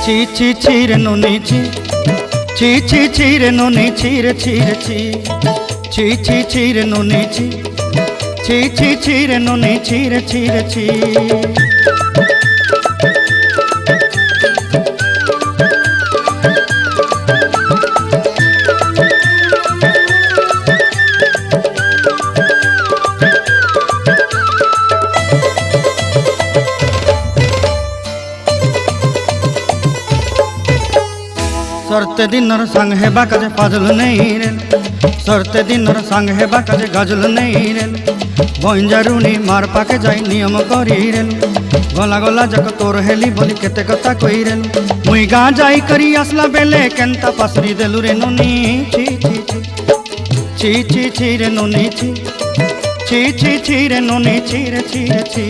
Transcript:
ছি ছি ছি রে নুনি ছি, ছি ছি ছি রে নুনি ছি রে ছি রে ছি, ছি ছি ছি রে নুনি ছি, ছি ছি ছি রে নুনি ছি রে ছি রে ছি। सरते दिनर संग हेबा काजे फाजल नहीं रेल, सरते दिनर संग हेबा काजे गाजल नहीं रेल, बंजारुनी मार पाके जाई नियम करी रेल, गला गला जक तोर हेली बोली केते कथा कई रेल, मुई गा जाई करी आसला बेले केंता पासरी देलु रे नुनी ची ची ची ची ची ची रे नुनी ची, ची ची ची रे नुनी ची रे ची रे ची।